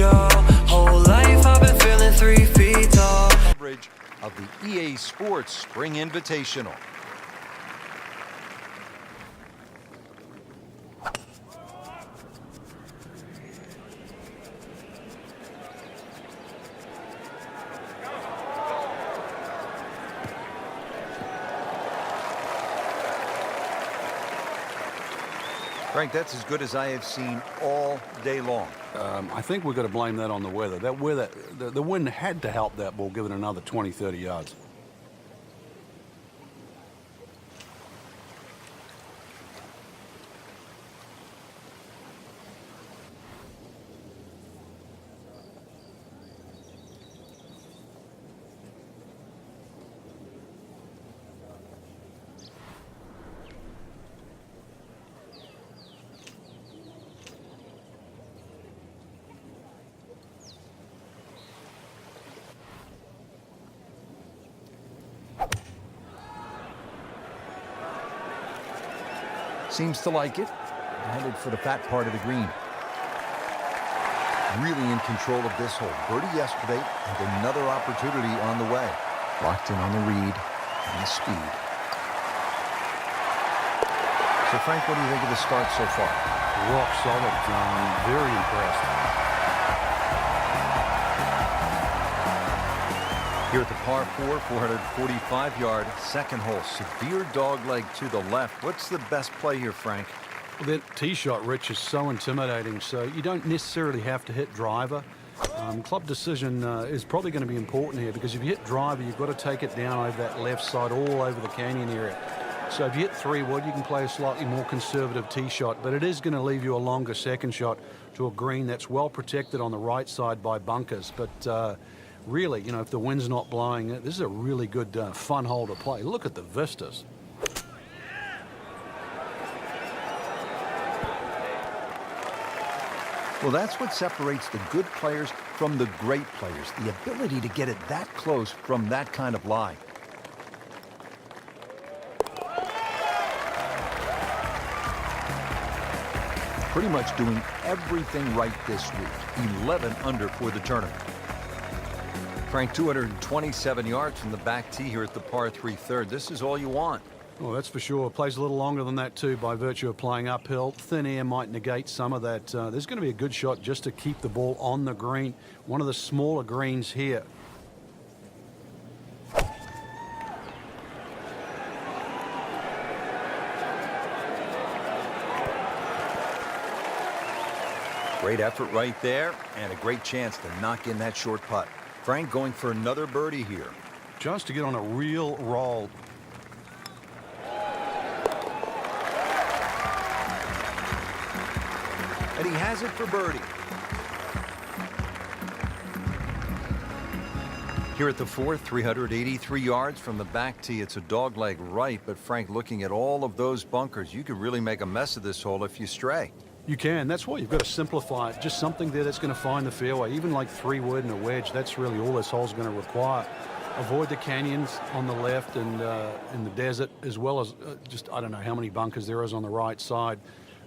y'all. Whole life I've been feeling 3 feet tall. Coverage of the EA Sports Spring Invitational. Frank, that's as good as I have seen all day long. I think we've got to blame that on the weather. That weather, the wind had to help that ball give it another 20, 30 yards. Seems to like it. Headed for the fat part of the green. Really in control of this hole. Birdie yesterday and another opportunity on the way. Locked in on the read and the speed. So Frank, what do you think of the start so far? Rock solid, John. Very impressed. Here at the par 4, 445-yard second hole. Severe dogleg to the left. What's the best play here, Frank? Well, that tee shot, Rich, is so intimidating, so you don't necessarily have to hit driver. Club decision is probably going to be important here, because if you hit driver, you've got to take it down over that left side, all over the canyon area. So if you hit 3-wood, you can play a slightly more conservative tee shot, but it is going to leave you a longer second shot to a green that's well protected on the right side by bunkers. But really, you know, if the wind's not blowing, this is a really good, fun hole to play. Look at the vistas. Well, that's what separates the good players from the great players. The ability to get it that close from that kind of lie. Pretty much doing everything right this week. 11 under for the tournament. Frank, 227 yards from the back tee here at the par 3 third. This is all you want. Well, that's for sure. Plays a little longer than that, too, by virtue of playing uphill. Thin air might negate some of that. There's going to be a good shot just to keep the ball on the green. One of the smaller greens here. Great effort right there, and a great chance to knock in that short putt. Frank going for another birdie here. Just to get on a real roll. And he has it for birdie. Here at the fourth, 383 yards from the back tee. It's a dogleg right, but Frank, looking at all of those bunkers, you could really make a mess of this hole if you stray. You can. That's why you've got to simplify it. Just something there that's going to find the fairway. Even like 3-wood and a wedge, that's really all this hole's going to require. Avoid the canyons on the left and in the desert, as well as just, I don't know how many bunkers there is on the right side.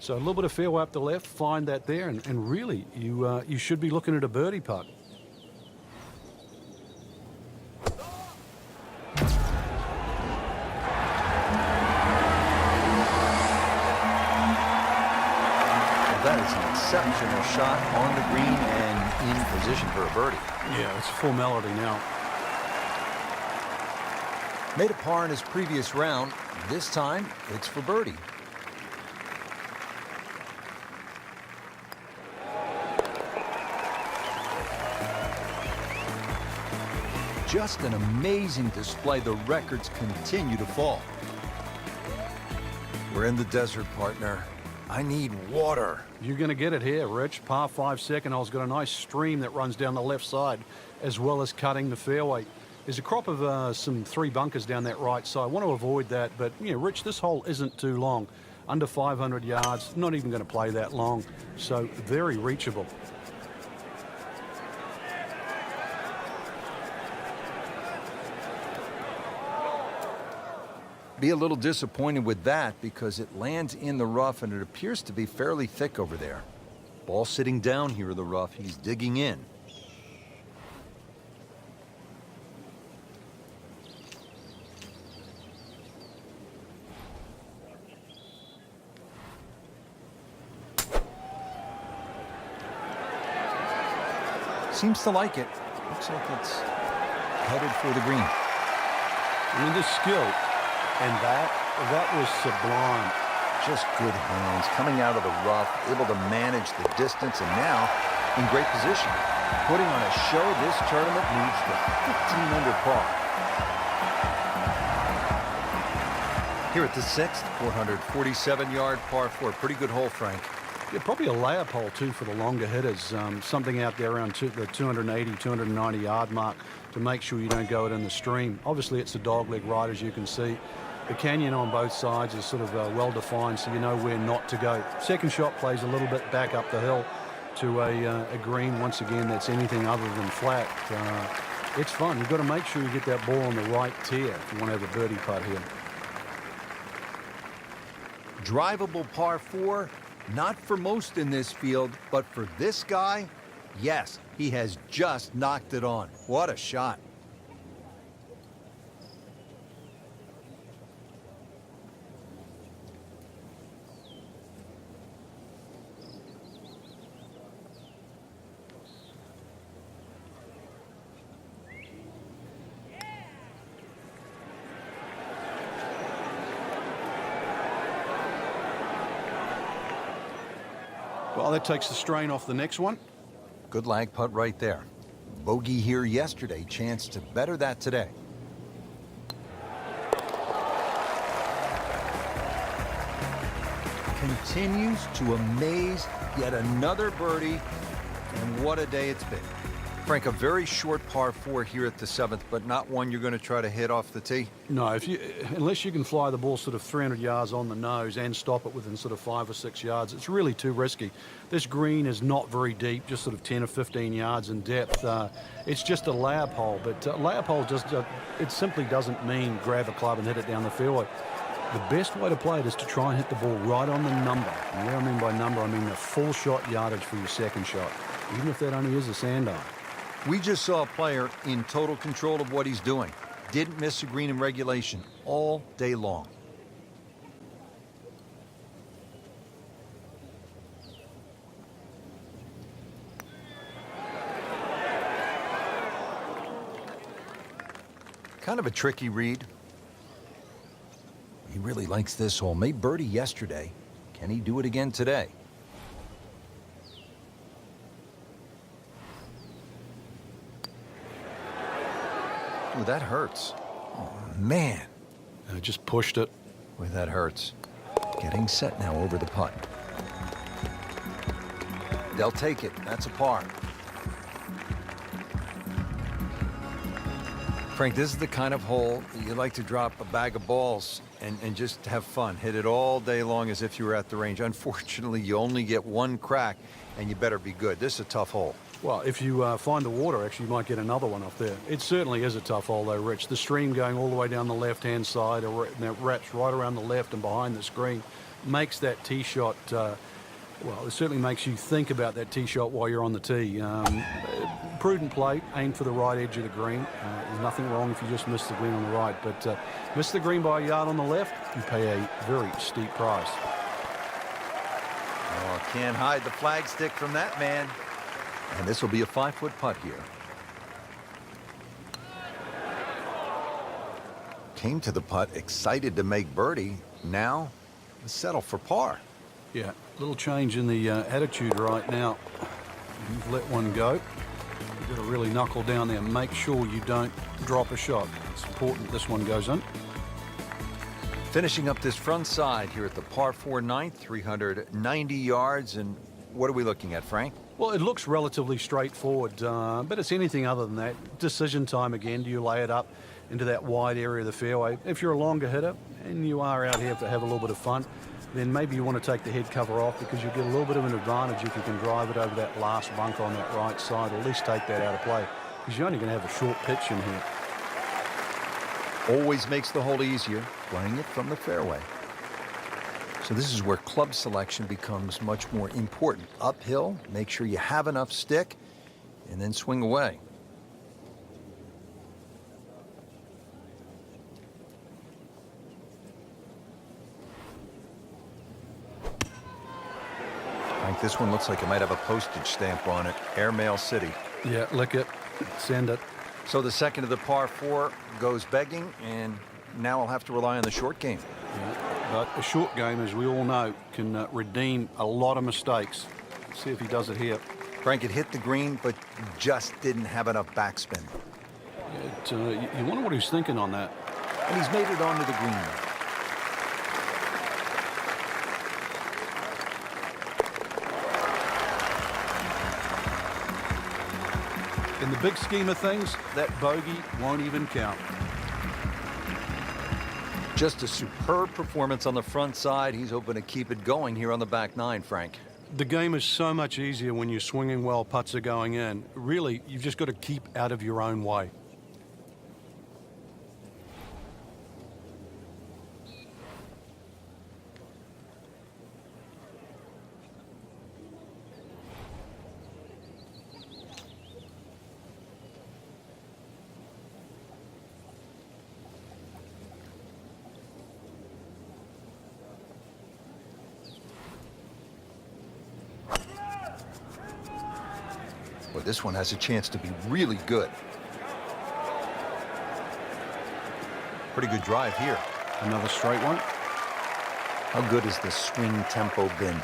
So a little bit of fairway up the left, find that there, and really, you should be looking at a birdie putt. That is an exceptional shot on the green and in position for a birdie. Yeah, it's full melody now. Made a par in his previous round. This time, it's for birdie. Just an amazing display. The records continue to fall. We're in the desert, partner. I need water. You're going to get it here, Rich. Par 5 second hole's got a nice stream that runs down the left side, as well as cutting the fairway. There's a crop of some 3 bunkers down that right side. I want to avoid that, but, you know, Rich, this hole isn't too long. Under 500 yards, not even going to play that long, so very reachable. Be a little disappointed with that because it lands in the rough and it appears to be fairly thick over there. Ball sitting down here in the rough. He's digging in. Seems to like it. Looks like it's headed for the green. I mean, the skill and that was sublime. Just good hands, coming out of the rough, able to manage the distance, and now in great position. Putting on a show, this tournament needs the 15 under par. Here at the 6th, 447-yard par 4. Pretty good hole, Frank. Yeah, probably a layup hole, too, for the longer hitters. Something out there around the 280, 290-yard mark to make sure you don't go it in the stream. Obviously, it's a dogleg right, as you can see. The canyon on both sides is sort of well-defined, so you know where not to go. Second shot plays a little bit back up the hill to a green. Once again, that's anything other than flat. It's fun. You've got to make sure you get that ball on the right tier if you want to have a birdie putt here. Drivable par 4, not for most in this field, but for this guy, yes, he has just knocked it on. What a shot. Well, that takes the strain off the next one. Good lag putt right there. Bogey here yesterday, chance to better that today. Continues to amaze, yet another birdie, and what a day it's been. Frank, a very short par 4 here at the 7th, but not one you're going to try to hit off the tee? No, unless you can fly the ball sort of 300 yards on the nose and stop it within sort of 5 or 6 yards, it's really too risky. This green is not very deep, just sort of 10 or 15 yards in depth. It's just a layup hole, but layup hole just it simply doesn't mean grab a club and hit it down the fairway. The best way to play it is to try and hit the ball right on the number. And what I mean by number, I mean the full shot yardage for your second shot, even if that only is a sand iron. We just saw a player in total control of what he's doing. Didn't miss a green in regulation all day long. Kind of a tricky read. He really likes this hole. Made birdie yesterday. Can he do it again today? Ooh, that hurts. Oh, man. Just pushed it. Boy, that hurts. Getting set now over the putt. They'll take it. That's a par. Frank, this is the kind of hole you like to drop a bag of balls and just have fun. Hit it all day long as if you were at the range. Unfortunately, you only get one crack, and you better be good. This is a tough hole. Well, if you find the water, actually, you might get another one off there. It certainly is a tough hole, though, Rich. The stream going all the way down the left-hand side, and it wraps right around the left and behind the screen, makes that tee shot, well, it certainly makes you think about that tee shot while you're on the tee. Prudent play, aim for the right edge of the green. There's nothing wrong if you just miss the green on the right, but miss the green by a yard on the left, you pay a very steep price. Oh, can't hide the flag stick from that man. And this will be a 5-foot putt here. Came to the putt excited to make birdie. Now, settle for par. Yeah, a little change in the attitude right now. You've let one go. You've got to really knuckle down there and make sure you don't drop a shot. It's important this one goes in. Finishing up this front side here at the par 4 ninth, 390 yards. And what are we looking at, Frank? Well, it looks relatively straightforward, but it's anything other than that. Decision time again. Do you lay it up into that wide area of the fairway? If you're a longer hitter and you are out here to have a little bit of fun, then maybe you want to take the head cover off because you get a little bit of an advantage if you can drive it over that last bunk on that right side, or at least take that out of play, because you're only going to have a short pitch in here. Always makes the hole easier, playing it from the fairway. So this is where club selection becomes much more important. Uphill, make sure you have enough stick, and then swing away. Frank, this one looks like it might have a postage stamp on it. Airmail City. Yeah, lick it, send it. So the second of the par 4 goes begging, and now I'll have to rely on the short game. Yeah. But a short game, as we all know, can redeem a lot of mistakes. See if he does it here. Frank, it hit the green, but just didn't have enough backspin. You wonder what he's thinking on that. And he's made it onto the green. In the big scheme of things, that bogey won't even count. Just a superb performance on the front side. He's hoping to keep it going here on the back 9, Frank. The game is so much easier when you're swinging well, putts are going in. Really, you've just got to keep out of your own way. Well, this one has a chance to be really good. Pretty good drive here. Another straight one. How good has the swing tempo been?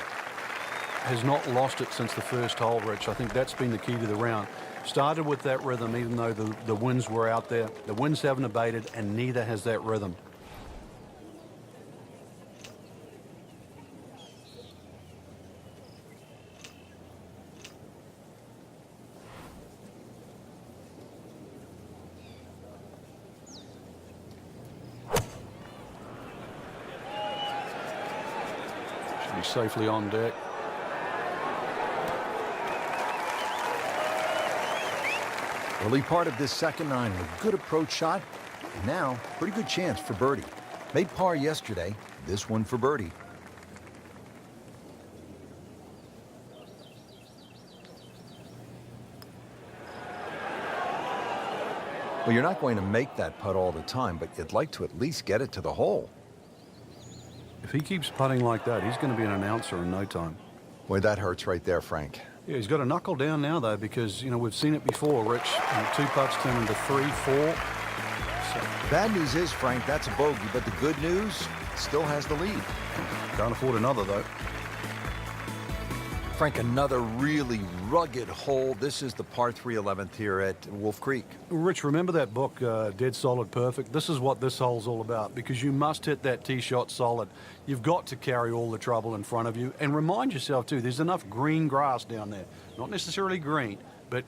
Has not lost it since the first hole, Rich. I think that's been the key to the round. Started with that rhythm, even though the winds were out there. The winds haven't abated, and neither has that rhythm. Safely on deck. Early part of this second 9 with good approach shot, and now pretty good chance for birdie. Made par yesterday, this one for birdie. Well, you're not going to make that putt all the time, but you'd like to at least get it to the hole. If he keeps putting like that, he's going to be an announcer in no time. Boy, that hurts right there, Frank. Yeah, he's got to knuckle down now, though, because, you know, we've seen it before, Rich. 2 putts turn into 3, 4. So, bad news is, Frank, that's a bogey, but the good news, still has the lead. Can't afford another, though. Frank, another really rugged hole. This is the par 3 11th here at Wolf Creek. Rich, remember that book, Dead Solid Perfect? This is what this hole's all about, because you must hit that tee shot solid. You've got to carry all the trouble in front of you. And remind yourself, too, there's enough green grass down there. Not necessarily green, but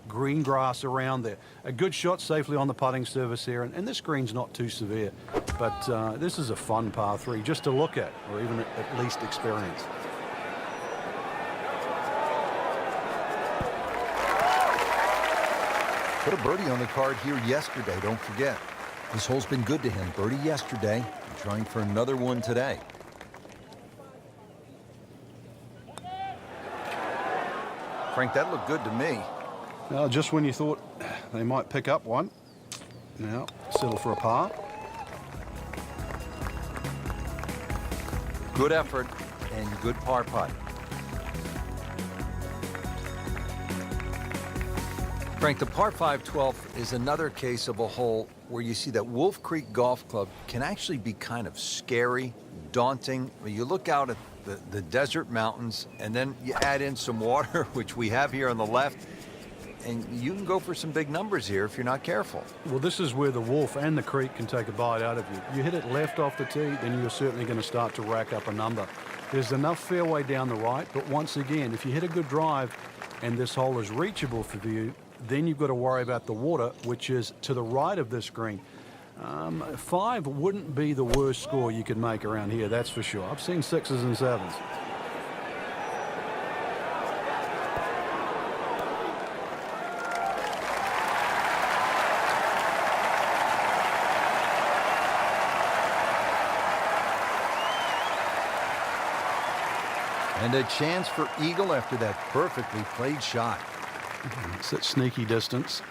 green grass around there. A good shot safely on the putting surface here, and this green's not too severe. But this is a fun par 3 just to look at, or even at least experience. Put a birdie on the card here yesterday, don't forget. This hole's been good to him. Birdie yesterday, and trying for another one today. Frank, that looked good to me. Now, just when you thought they might pick up one, now settle for a par. Good effort and good par putt. Frank, the par 5 12th is another case of a hole where you see that Wolf Creek Golf Club can actually be kind of scary, daunting. You look out at the desert mountains, and then you add in some water, which we have here on the left, and you can go for some big numbers here if you're not careful. Well, this is where the Wolf and the Creek can take a bite out of you. You hit it left off the tee, then you're certainly going to start to rack up a number. There's enough fairway down the right, but once again, if you hit a good drive and this hole is reachable for you, then you've got to worry about the water, which is to the right of this green. 5 wouldn't be the worst score you could make around here, that's for sure. I've seen 6s and 7s. And a chance for eagle after that perfectly played shot. It's that sneaky distance.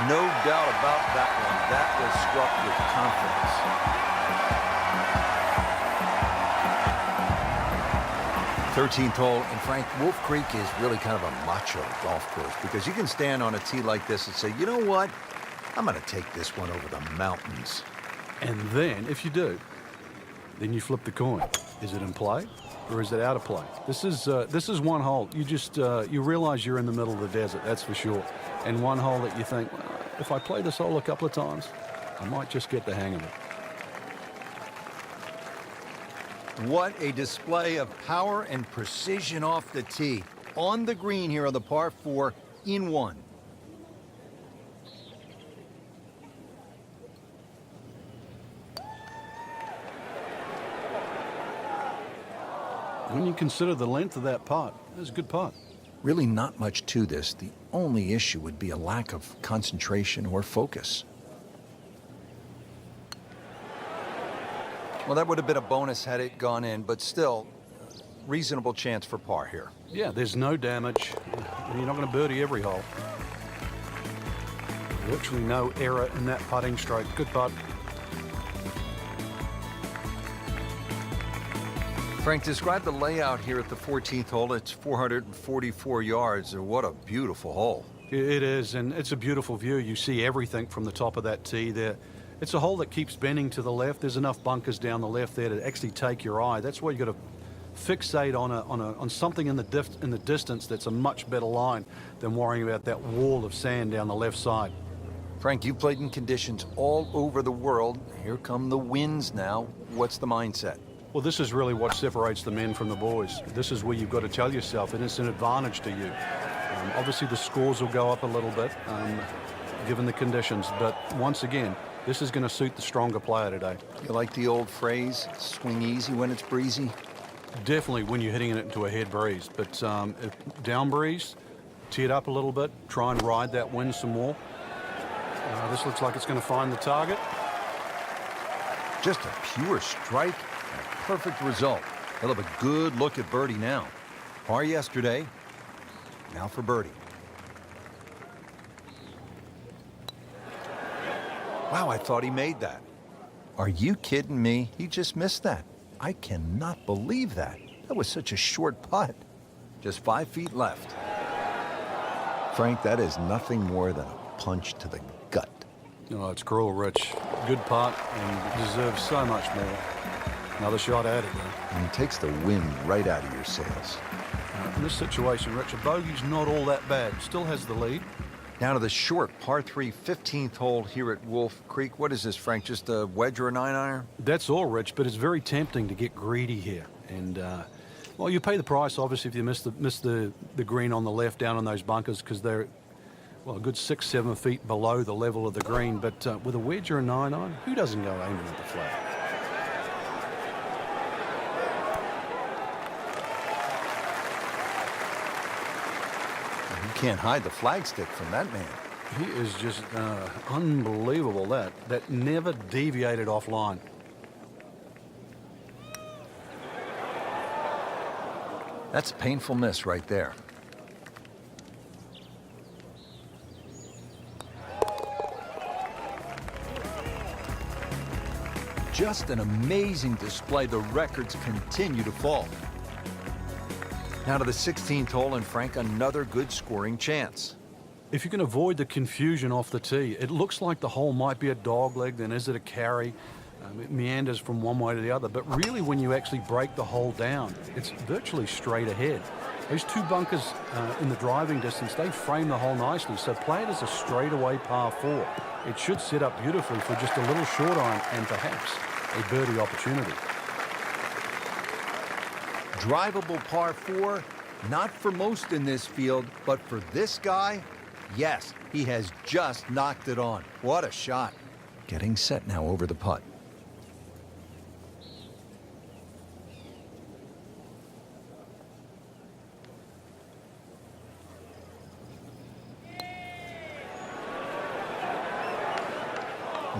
No doubt about that one. That was struck with confidence. 13th hole, and Frank, Wolf Creek is really kind of a macho golf course because you can stand on a tee like this and say, you know what? I'm going to take this one over the mountains. And then, if you do, then you flip the coin. Is it in play or is it out of play? This is one hole. You just you realize you're in the middle of the desert, that's for sure. And one hole that you think, well, if I play this hole a couple of times, I might just get the hang of it. What a display of power and precision off the tee. On the green here on the par 4 in 1. When you consider the length of that putt, it's a good putt. Really not much to this. The only issue would be a lack of concentration or focus. Well, that would have been a bonus had it gone in, but still, reasonable chance for par here. Yeah, there's no damage. You're not going to birdie every hole. Virtually no error in that putting stroke. Good putt. Frank, describe the layout here at the 14th hole. It's 444 yards. What a beautiful hole. It is, and it's a beautiful view. You see everything from the top of that tee there. It's a hole that keeps bending to the left. There's enough bunkers down the left there to actually take your eye. That's why you got to fixate on something in the distance that's a much better line than worrying about that wall of sand down the left side. Frank, you played in conditions all over the world. Here come the winds now. What's the mindset? Well, this is really what separates the men from the boys. This is where you've got to tell yourself, and it's an advantage to you. Obviously, the scores will go up a little bit, given the conditions. But once again, this is going to suit the stronger player today. You like the old phrase, swing easy when it's breezy? Definitely when you're hitting it into a head breeze. But if down breeze, tee it up a little bit, try and ride that wind some more. This looks like it's going to find the target. Just a pure strike. Perfect result. He'll have a good look at birdie now. Par yesterday, now for birdie. Wow, I thought he made that. Are you kidding me? He just missed that. I cannot believe that. That was such a short putt. Just 5 feet left. Frank, that is nothing more than a punch to the gut. Oh, it's cruel, Rich. Good putt and deserves so much more. Another shot at it, though. And he takes the wind right out of your sails. In this situation, Rich, a bogey's not all that bad. Still has the lead. Now to the short par 3 15th hole here at Wolf Creek. What is this, Frank? Just a wedge or a 9-iron? That's all, Rich, but it's very tempting to get greedy here. And, well, you pay the price, obviously, if you miss the green on the left down on those bunkers because they're, well, a good 6-7 feet below the level of the green. But with a wedge or a 9-iron, who doesn't go aiming at the flag? Can't hide the flagstick from that man. He is just unbelievable. That never deviated offline. That's a painful miss right there. Just an amazing display. The records continue to fall. Now to the 16th hole, and Frank, another good scoring chance. If you can avoid the confusion off the tee, it looks like the hole might be a dog leg, then is it a carry? It meanders from one way to the other, but really when you actually break the hole down, it's virtually straight ahead. Those two bunkers in the driving distance, they frame the hole nicely, so play it as a straightaway par 4. It should set up beautifully for just a little short iron and perhaps a birdie opportunity. Drivable par 4, not for most in this field, but for this guy, yes, he has just knocked it on. What a shot. Getting set now over the putt.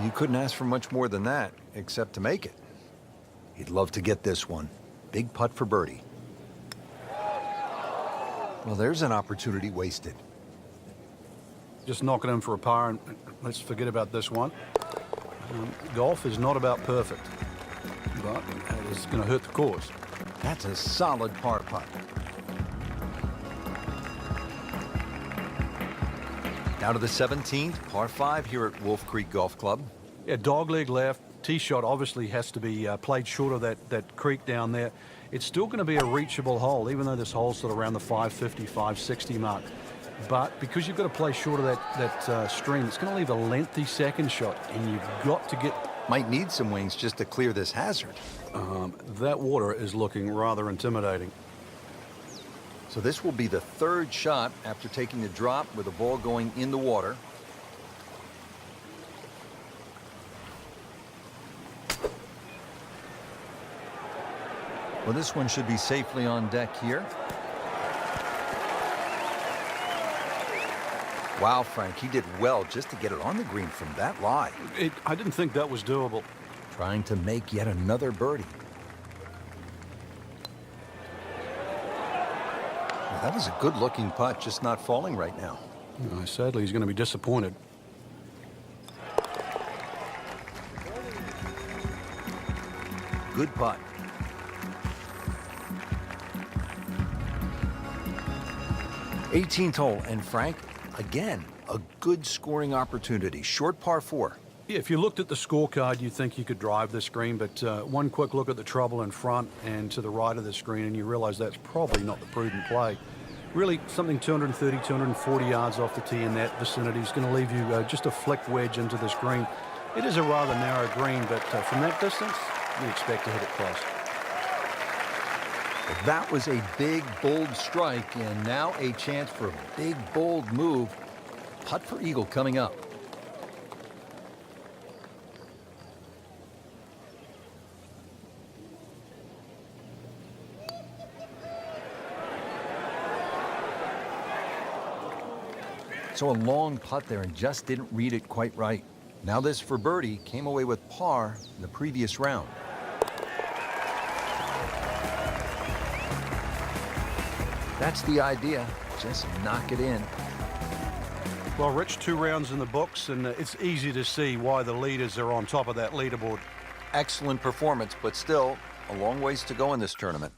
You couldn't ask for much more than that, except to make it. He'd love to get this one. Big putt for birdie. Well, there's an opportunity wasted. Just knock it in for a par, and let's forget about this one. Golf is not about perfect, but it's going to hurt the course. That's a solid par putt. Now to the 17th, par 5 here at Wolf Creek Golf Club. Yeah, dogleg left. Tee shot obviously has to be played short of that creek down there. It's still going to be a reachable hole, even though this hole's sort of around the 550, 560 mark. But because you've got to play short of that stream, it's going to leave a lengthy second shot, and you've got to get... Might need some wings just to clear this hazard. That water is looking rather intimidating. So this will be the third shot after taking the drop with the ball going in the water. Well, this one should be safely on deck here. Wow, Frank, he did well just to get it on the green from that lie. I didn't think that was doable. Trying to make yet another birdie. Well, that was a good-looking putt, just not falling right now. Sadly, he's going to be disappointed. Good putt. '18th hole, and Frank, again, a good scoring opportunity. Short par 4. Yeah, if you looked at the scorecard, you'd think you could drive this green, but one quick look at the trouble in front and to the right of the screen, and you realize that's probably not the prudent play. Really, something 230, 240 yards off the tee in that vicinity is going to leave you just a flick wedge into this green. It is a rather narrow green, but from that distance, you expect to hit it close. That was a big, bold strike, and now a chance for a big, bold move. Putt for eagle coming up. So a long putt there and just didn't read it quite right. Now this for birdie, came away with par in the previous round. That's the idea, just knock it in. Well, Rich, 2 rounds in the books, and it's easy to see why the leaders are on top of that leaderboard. Excellent performance, but still a long ways to go in this tournament.